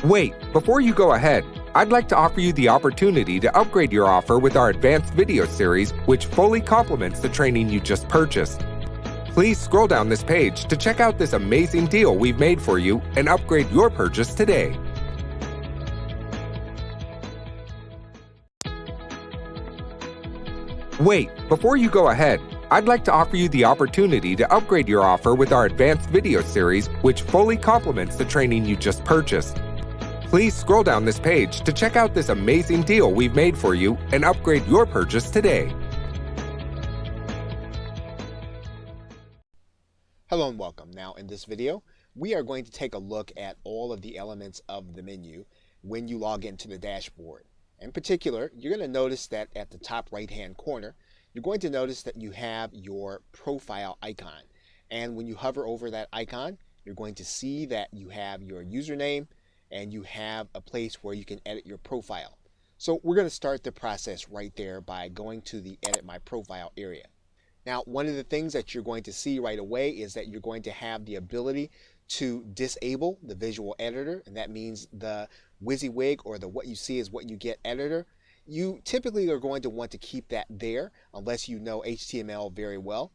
Wait, before you go ahead, I'd like to offer you the opportunity to upgrade your offer with our advanced video series, which fully complements the training you just purchased. Please scroll down this page to check out this amazing deal we've made for you and upgrade your purchase today. Wait, before you go ahead, I'd like to offer you the opportunity to upgrade your offer with our advanced video series, which fully complements the training you just purchased. Please scroll down this page to check out this amazing deal we've made for you and upgrade your purchase today. Hello and welcome. Now in this video, we are going to take a look at all of the elements of the menu when you log into the dashboard. In particular, you're going to notice that at the top right-hand corner, you're going to notice that you have your profile icon. And when you hover over that icon, you're going to see that you have your username and you have a place where you can edit your profile. So we're going to start the process right there by going to the Edit My Profile area. Now, one of the things that you're going to see right away is that you're going to have the ability to disable the visual editor, and that means the WYSIWYG or the what you see is what you get editor. You typically are going to want to keep that there unless you know HTML very well.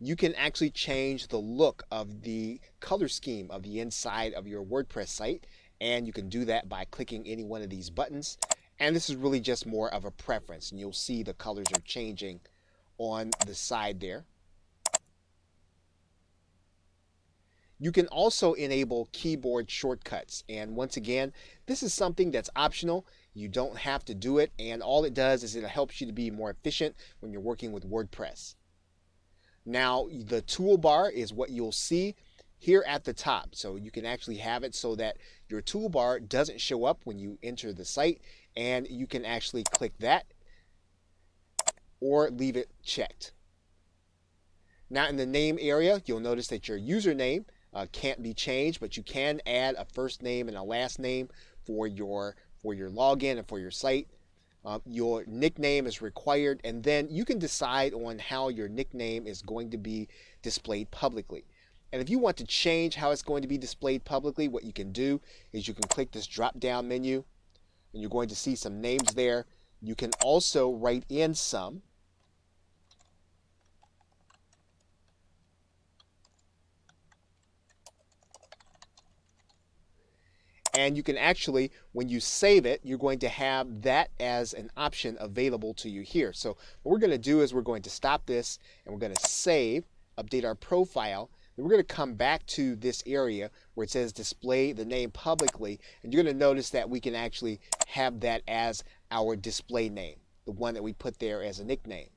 You can actually change the look of the color scheme of the inside of your WordPress site, and you can do that by clicking any one of these buttons. And this is really just more of a preference, and you'll see the colors are changing on the side there. You can also enable keyboard shortcuts, and once again, this is something that's optional. You don't have to do it, and all it does is it helps you to be more efficient when you're working with WordPress. Now, the toolbar is what you'll see here at the top, so you can actually have it so that your toolbar doesn't show up when you enter the site, and you can actually click that or leave it checked. Now in the name area, you'll notice that your username can't be changed, but you can add a first name and a last name for your login and for your site. Your nickname is required, and then you can decide on how your nickname is going to be displayed publicly. And if you want to change how it's going to be displayed publicly, what you can do is you can click this drop down menu, and you're going to see some names there. You can also write in some. And you can actually, when you save it, you're going to have that as an option available to you here. So what we're going to do is we're going to stop this and we're going to save, update our profile. Then we're going to come back to this area where it says display the name publicly. And you're going to notice that we can actually have that as our display name, the one that we put there as a nickname.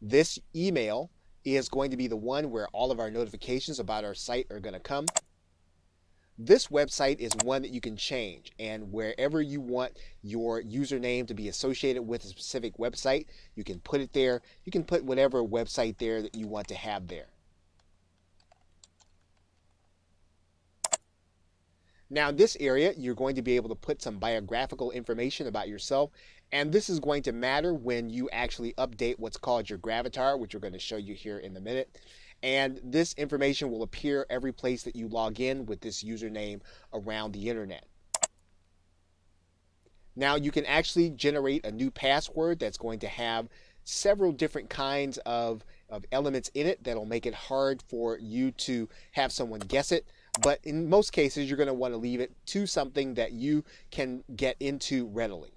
This email is going to be the one where all of our notifications about our site are going to come. This website is one that you can change, and wherever you want your username to be associated with a specific website, you can put it there. You can put whatever website there that you want to have there. Now in this area, you're going to be able to put some biographical information about yourself, and this is going to matter when you actually update what's called your gravatar, which we're going to show you here in a minute. And this information will appear every place that you log in with this username around the internet. Now you can actually generate a new password that's going to have several different kinds of elements in it that'll make it hard for you to have someone guess it. But in most cases, you're going to want to leave it to something that you can get into readily.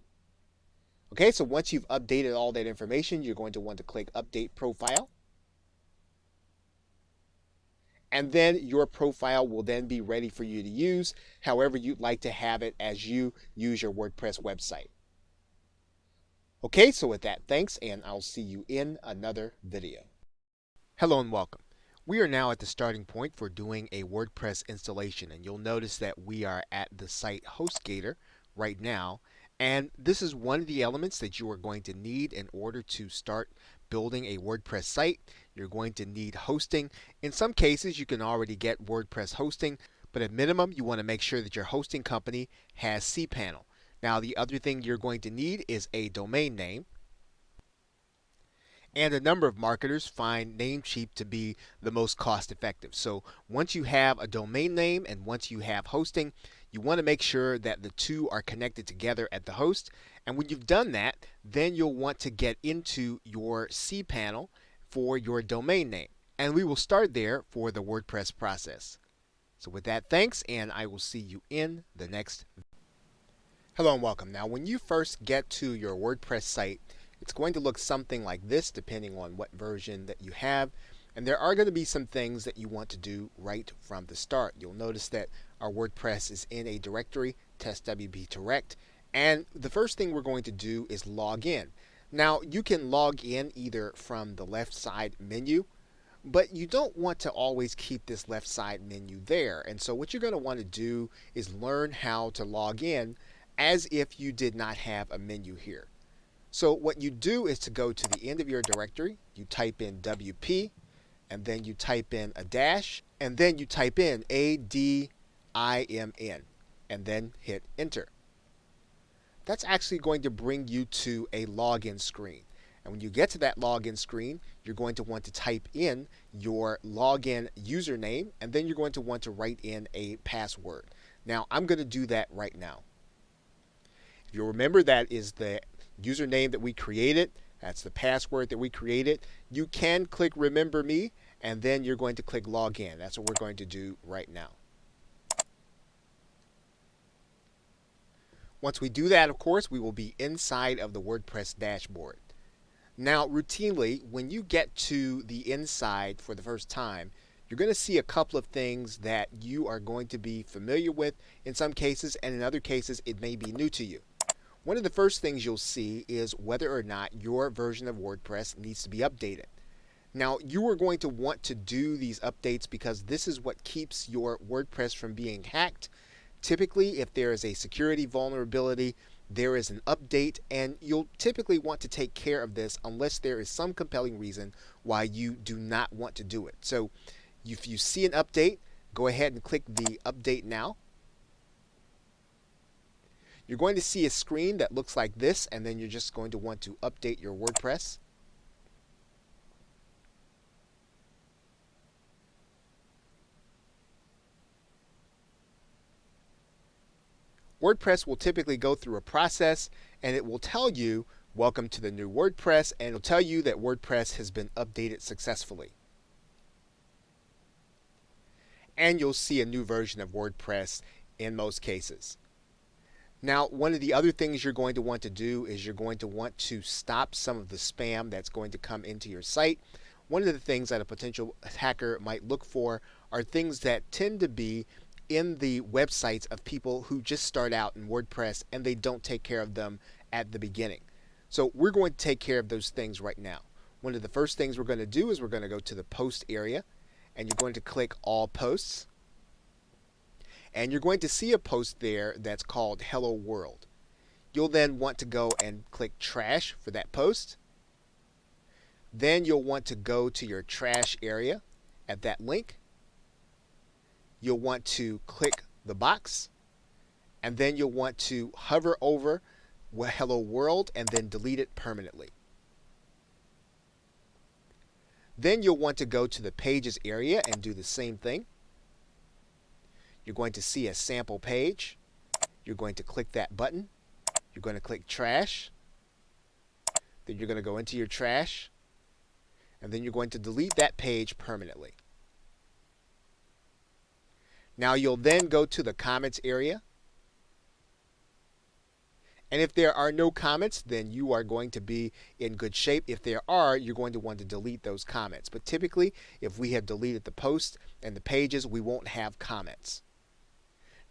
Okay, so once you've updated all that information, you're going to want to click Update Profile. And then your profile will then be ready for you to use however you'd like to have it as you use your WordPress website. Okay, so with that, thanks, and I'll see you in another video. Hello and welcome. We are now at the starting point for doing a WordPress installation, and you'll notice that we are at the site HostGator right now, and this is one of the elements that you are going to need in order to start building a WordPress site. You're going to need hosting. In some cases, you can already get WordPress hosting, but at minimum, you want to make sure that your hosting company has cPanel. Now, the other thing you're going to need is a domain name. And a number of marketers find Namecheap to be the most cost effective. So once you have a domain name and once you have hosting, You want to make sure that the two are connected together at the host. And when you've done that, then you'll want to get into your cPanel for your domain name. And we will start there for the WordPress process. So with that, thanks, and I will see you in the next video. Hello and welcome. Now, when you first get to your WordPress site, it's going to look something like this depending on what version that you have. And there are going to be some things that you want to do right from the start. You'll notice that our WordPress is in a directory, testwp direct, and the first thing we're going to do is log in. Now, you can log in either from the left side menu, but you don't want to always keep this left side menu there. And so what you're going to want to do is learn how to log in as if you did not have a menu here. So what you do is to go to the end of your directory, you type in WP, and then you type in a dash, and then you type in ADIMN, and then hit enter. That's actually going to bring you to a login screen. And when you get to that login screen, you're going to want to type in your login username, and then you're going to want to write in a password. Now, I'm going to do that right now. If you remember, that is the username that we created. That's the password that we created. You can click Remember Me, and then you're going to click Login. That's what we're going to do right now. Once we do that, of course, we will be inside of the WordPress dashboard. Now, routinely, when you get to the inside for the first time, you're going to see a couple of things that you are going to be familiar with in some cases, and in other cases, it may be new to you. One of the first things you'll see is whether or not your version of WordPress needs to be updated. Now, you are going to want to do these updates because this is what keeps your WordPress from being hacked. Typically, if there is a security vulnerability, there is an update, and you'll typically want to take care of this unless there is some compelling reason why you do not want to do it. So if you see an update, go ahead and click the Update Now. You're going to see a screen that looks like this, and then you're just going to want to update your WordPress. WordPress will typically go through a process, and it will tell you, welcome to the new WordPress, and it'll tell you that WordPress has been updated successfully. And you'll see a new version of WordPress in most cases. Now, one of the other things you're going to want to do is you're going to want to stop some of the spam that's going to come into your site. One of the things that a potential hacker might look for are things that tend to be in the websites of people who just start out in WordPress and they don't take care of them at the beginning. So we're going to take care of those things right now. One of the first things we're going to do is we're going to go to the post area, and you're going to click All Posts. And you're going to see a post there that's called Hello World. You'll then want to go and click Trash for that post. Then you'll want to go to your trash area at that link. You'll want to click the box, and then you'll want to hover over Hello World and then delete it permanently. Then you'll want to go to the Pages area and do the same thing. You're going to see a sample page. You're going to click that button. You're going to click Trash. Then you're going to go into your trash, and then you're going to delete that page permanently. Now you'll then go to the comments area. And if there are no comments, then you are going to be in good shape. If there are, you're going to want to delete those comments. But typically, if we have deleted the post and the pages, we won't have comments.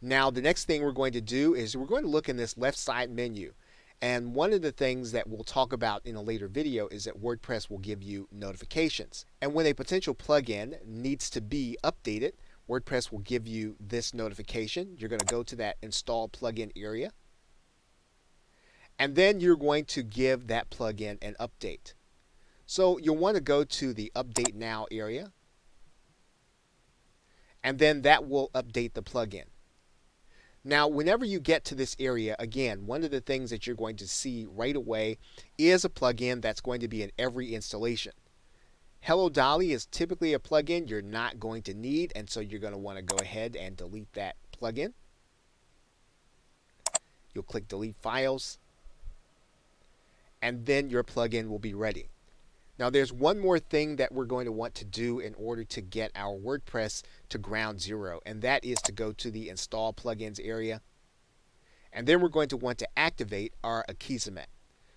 Now, the next thing we're going to do is we're going to look in this left side menu. And one of the things that we'll talk about in a later video is that WordPress will give you notifications. And when a potential plugin needs to be updated, WordPress will give you this notification. You're going to go to that Install Plugin area. And then you're going to give that plugin an update. So you'll want to go to the Update Now area. And then that will update the plugin. Now, whenever you get to this area, again, one of the things that you're going to see right away is a plugin that's going to be in every installation. Hello Dolly is typically a plugin you're not going to need, and so you're going to want to go ahead and delete that plugin. you'll click delete files, and then your plugin will be ready. Now there's one more thing that we're going to want to do in order to get our WordPress to ground zero, and that is to go to the install plugins area, and then we're going to want to activate our Akismet.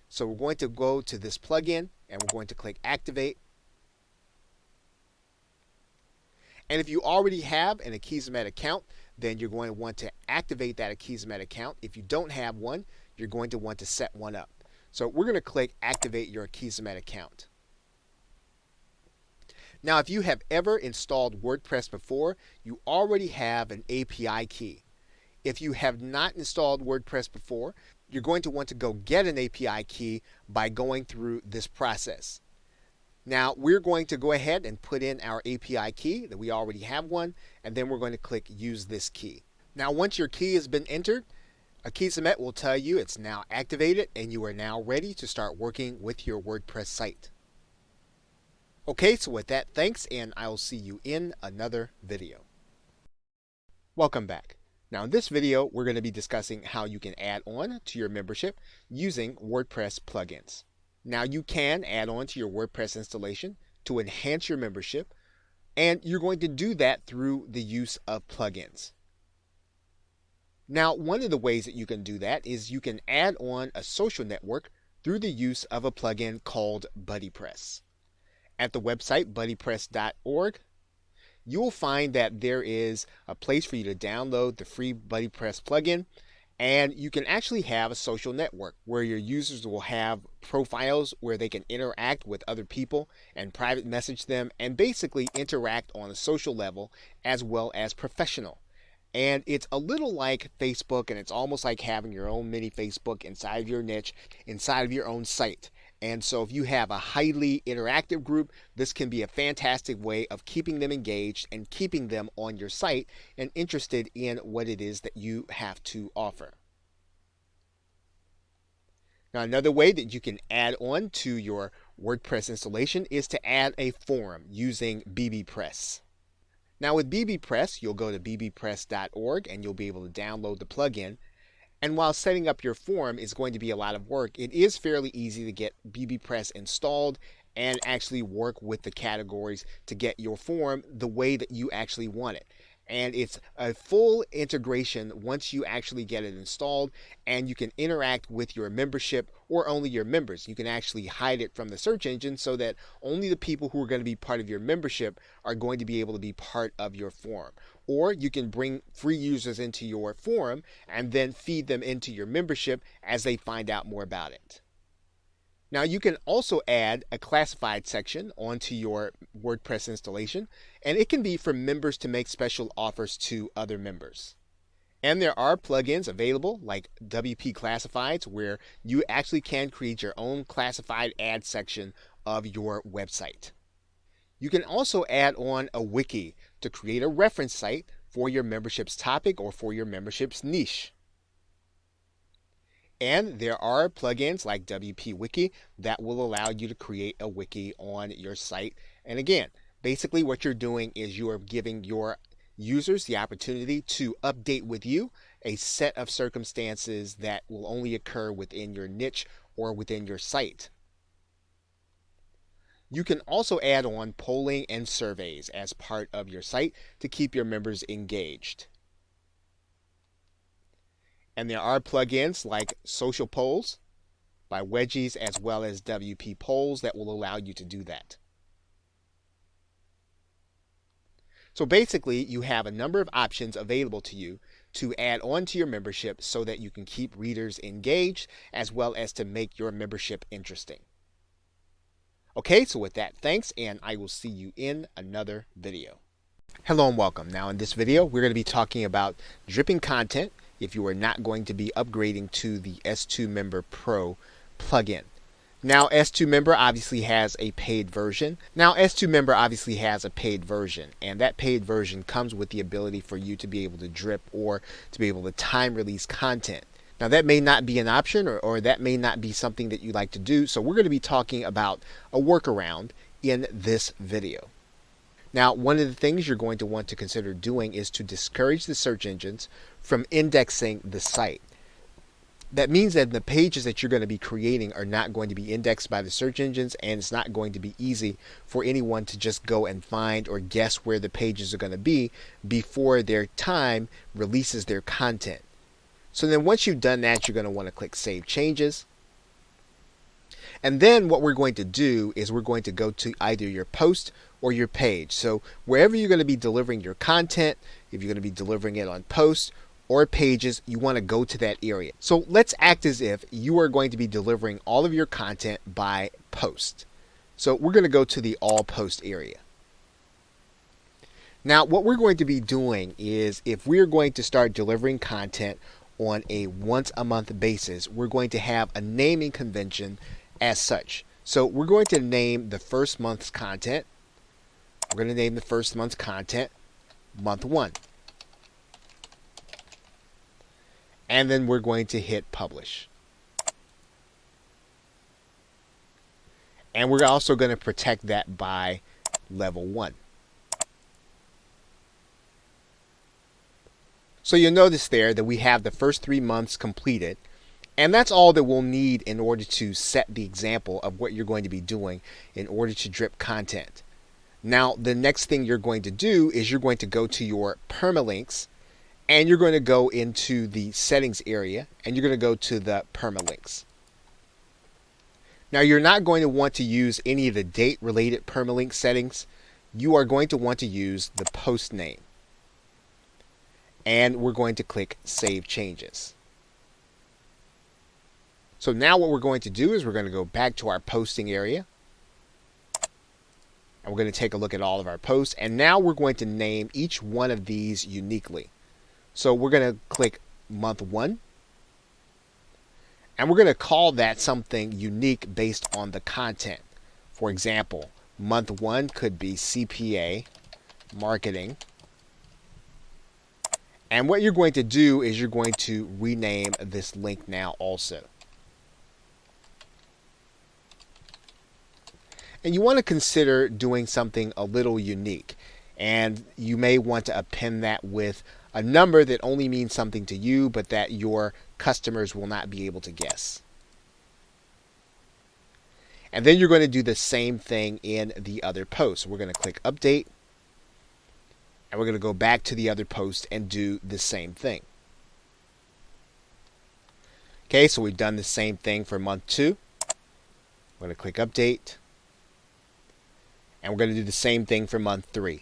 So we're going to go to this plugin and we're going to click activate. And if you already have an Akismet account, then you're going to want to activate that Akismet account. If you don't have one, you're going to want to set one up. So we're going to click activate your Akismet account. Now, if you have ever installed WordPress before, you already have an API key. If you have not installed WordPress before, you're going to want to go get an API key by going through this process. Now, we're going to go ahead and put in our API key, that we already have one, and then we're going to click use this key. Now, once your key has been entered, Akismet will tell you it's now activated and you are now ready to start working with your WordPress site. Okay, so with that, thanks, and I'll see you in another video. Welcome back. Now in this video, we're going to be discussing how you can add on to your membership using WordPress plugins. Now you can add on to your WordPress installation to enhance your membership, and you're going to do that through the use of plugins. Now, one of the ways that you can do that is you can add on a social network through the use of a plugin called BuddyPress. At the website buddypress.org, you will find that there is a place for you to download the free BuddyPress plugin, and you can actually have a social network where your users will have profiles where they can interact with other people and private message them and basically interact on a social level as well as professional. And it's a little like Facebook, and it's almost like having your own mini Facebook inside of your niche, inside of your own site. And so if you have a highly interactive group, this can be a fantastic way of keeping them engaged and keeping them on your site and interested in what it is that you have to offer. Now, another way that you can add on to your WordPress installation is to add a forum using bbPress. Now with bbPress, you'll go to bbpress.org and you'll be able to download the plugin. And while setting up your forum is going to be a lot of work, it is fairly easy to get bbPress installed and actually work with the categories to get your forum the way that you actually want it. And it's a full integration once you actually get it installed, and you can interact with your membership or only your members. You can actually hide it from the search engine so that only the people who are going to be part of your membership are going to be able to be part of your forum. Or you can bring free users into your forum and then feed them into your membership as they find out more about it. Now you can also add a classified section onto your WordPress installation, and it can be for members to make special offers to other members. And there are plugins available like WP Classifieds where you actually can create your own classified ad section of your website. You can also add on a wiki to create a reference site for your membership's topic or for your membership's niche. And there are plugins like WP Wiki that will allow you to create a wiki on your site. And again, basically what you're doing is you are giving your users the opportunity to update with you a set of circumstances that will only occur within your niche or within your site. You can also add on polling and surveys as part of your site to keep your members engaged. And there are plugins like Social Polls by Wedgies as well as WP Polls that will allow you to do that. So basically, you have a number of options available to you to add on to your membership so that you can keep readers engaged as well as to make your membership interesting. Okay, so with that, thanks, and I will see you in another video. Hello and welcome. Now in this video, we're going to be talking about dripping content if you are not going to be upgrading to the S2 Member Pro plugin. Now S2 Member obviously has a paid version. And that paid version comes with the ability for you to be able to drip or to be able to time release content. Now that may not be an option or that may not be something that you like to do, so we're going to be talking about a workaround in this video. Now, one of the things you're going to want to consider doing is to discourage the search engines from indexing the site. that means that the pages that you're going to be creating are not going to be indexed by the search engines, and it's not going to be easy for anyone to just go and find or guess where the pages are going to be before their time releases their content. So then once you've done that, you're going to want to click Save Changes. And then what we're going to do is we're going to go to either your post or your page. So wherever you're going to be delivering your content, if you're going to be delivering it on posts or pages, you want to go to that area. So let's act as if you are going to be delivering all of your content by post. So we're going to go to the All Post area. Now what we're going to be doing is, if we're going to start delivering content on a once a month basis, we're going to have a naming convention as such. So we're going to name the first month's content. We're going to name the first month's content month 1. And then we're going to hit publish. And we're also going to protect that by level 1. So you'll notice there that we have the first 3 months completed. And that's all that we'll need in order to set the example of what you're going to be doing in order to drip content. Now, the next thing you're going to do is you're going to go to your permalinks, and you're going to go into the settings area, and you're going to go to the permalinks. Now, you're not going to want to use any of the date-related permalink settings. You are going to want to use the post name. And we're going to click Save Changes. So now what we're going to do is we're going to go back to our posting area. And we're going to take a look at all of our posts. And now we're going to name each one of these uniquely. So we're going to click month 1. And we're going to call that something unique based on the content. For example, month 1 could be CPA marketing. And what you're going to do is you're going to rename this link now also. And you want to consider doing something a little unique. And you may want to append that with a number that only means something to you, but that your customers will not be able to guess. And then you're going to do the same thing in the other post. We're going to click Update. And we're going to go back to the other post and do the same thing. Okay, so we've done the same thing for month 2. We're going to click Update. And we're going to do the same thing for month 3.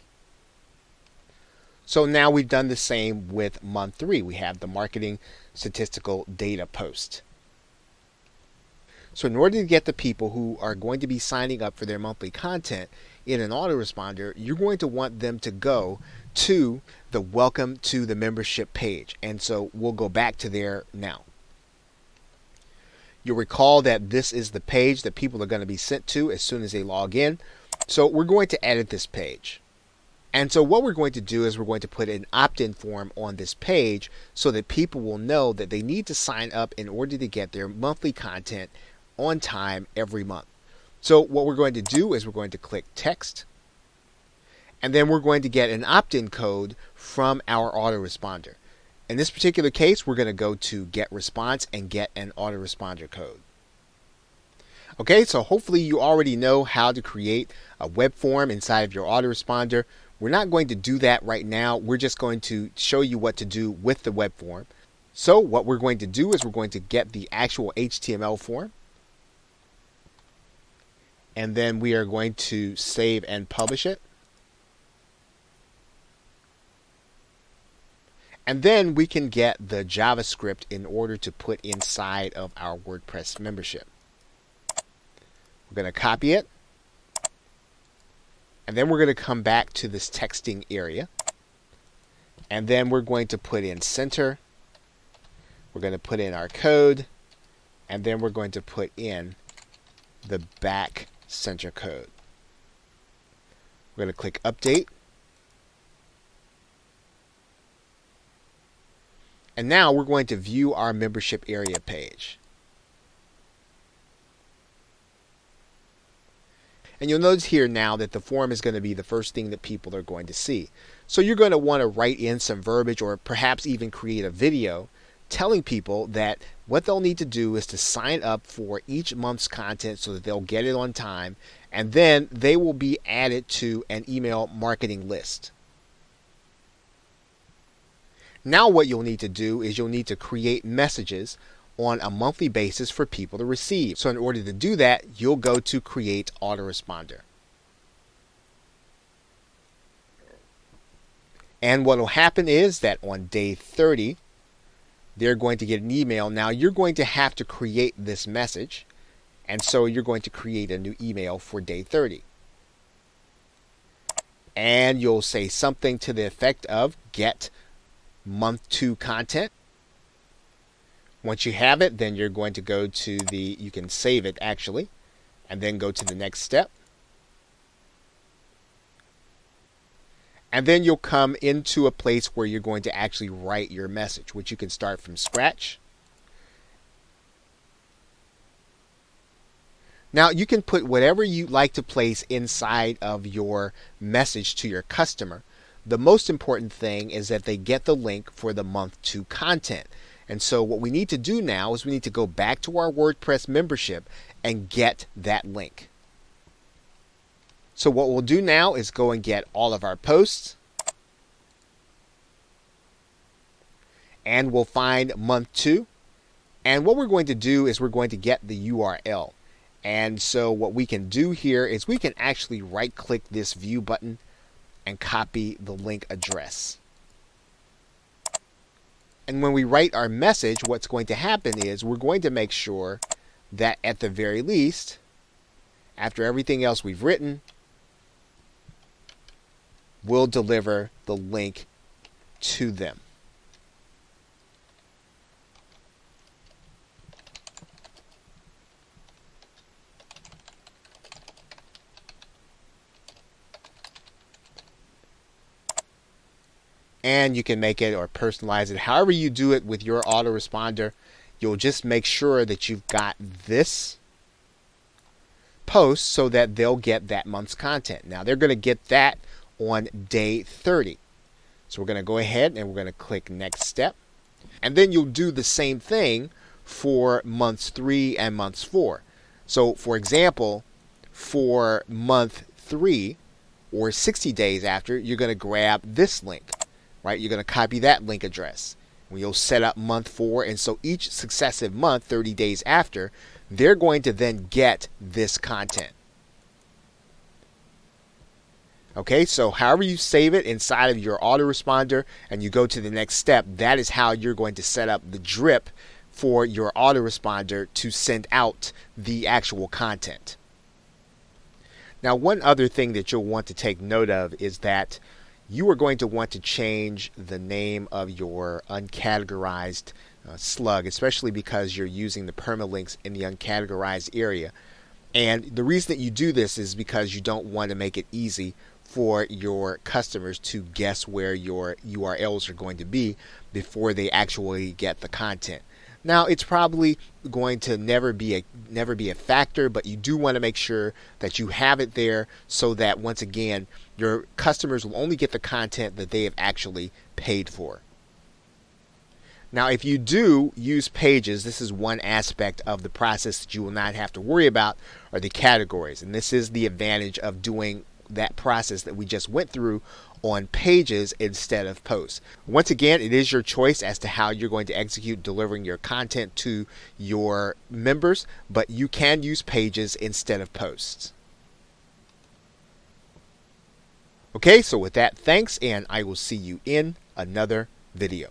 So now we've done the same with month 3. We have the marketing statistical data post. So in order to get the people who are going to be signing up for their monthly content in an autoresponder, you're going to want them to go to the Welcome to the Membership page. And so we'll go back to there now. You'll recall that this is the page that people are going to be sent to as soon as they log in. So we're going to edit this page. And so what we're going to do is we're going to put an opt-in form on this page so that people will know that they need to sign up in order to get their monthly content on time every month. So what we're going to do is we're going to click Text. And then we're going to get an opt-in code from our autoresponder. In this particular case, we're going to go to Get Response and get an autoresponder code. Okay, so hopefully you already know how to create a web form inside of your autoresponder. We're not going to do that right now. We're just going to show you what to do with the web form. So what we're going to do is we're going to get the actual HTML form. And then we are going to save and publish it. And then we can get the JavaScript in order to put inside of our WordPress membership. We're going to copy it. And then we're going to come back to this texting area. And then we're going to put in center. We're going to put in our code. And then we're going to put in the back center code. We're going to click Update. And now we're going to view our membership area page. And you'll notice here now that the form is going to be the first thing that people are going to see. So you're going to want to write in some verbiage or perhaps even create a video telling people that what they'll need to do is to sign up for each month's content so that they'll get it on time, and then they will be added to an email marketing list. Now what you'll need to do is you'll need to create messages on a monthly basis for people to receive. So in order to do that, you'll go to Create Autoresponder. And what will happen is that on day 30, they're going to get an email. Now you're going to have to create this message, and so you're going to create a new email for day 30. And you'll say something to the effect of get month 2 content. Once you have it, then you're going to go to you can save it actually, and then go to the next step. And then you'll come into a place where you're going to actually write your message, which you can start from scratch. Now you can put whatever you like to place inside of your message to your customer. The most important thing is that they get the link for the month 2 content. And so what we need to do now is we need to go back to our WordPress membership and get that link. So what we'll do now is go and get all of our posts, and we'll find month 2. And what we're going to do is we're going to get the URL. And so what we can do here is we can actually right click this view button and copy the link address. And when we write our message, what's going to happen is we're going to make sure that at the very least, after everything else we've written, we'll deliver the link to them. And you can make it or personalize it however you do it with your autoresponder. You'll just make sure that you've got this post so that they'll get that month's content. Now they're going to get that on day 30. So we're going to go ahead and we're going to click next step. And then you'll do the same thing for months 3 and months 4. So for example, for month 3 or 60 days after, you're going to grab this link, right? You're going to copy that link address. You'll set up month 4, and so each successive month, 30 days after, they're going to then get this content. Okay, so however you save it inside of your autoresponder and you go to the next step, that is how you're going to set up the drip for your autoresponder to send out the actual content. Now, one other thing that you'll want to take note of is that you are going to want to change the name of your uncategorized slug, especially because you're using the permalinks in the uncategorized area. And the reason that you do this is because you don't want to make it easy for your customers to guess where your URLs are going to be before they actually get the content. Now, it's probably going to never be a factor, but you do want to make sure that you have it there so that, once again, your customers will only get the content that they have actually paid for. Now, if you do use pages, this is one aspect of the process that you will not have to worry about, are the categories. And this is the advantage of doing that process that we just went through on pages instead of posts. Once again, it is your choice as to how you're going to execute delivering your content to your members, but you can use pages instead of posts. Okay, so with that, thanks, and I will see you in another video.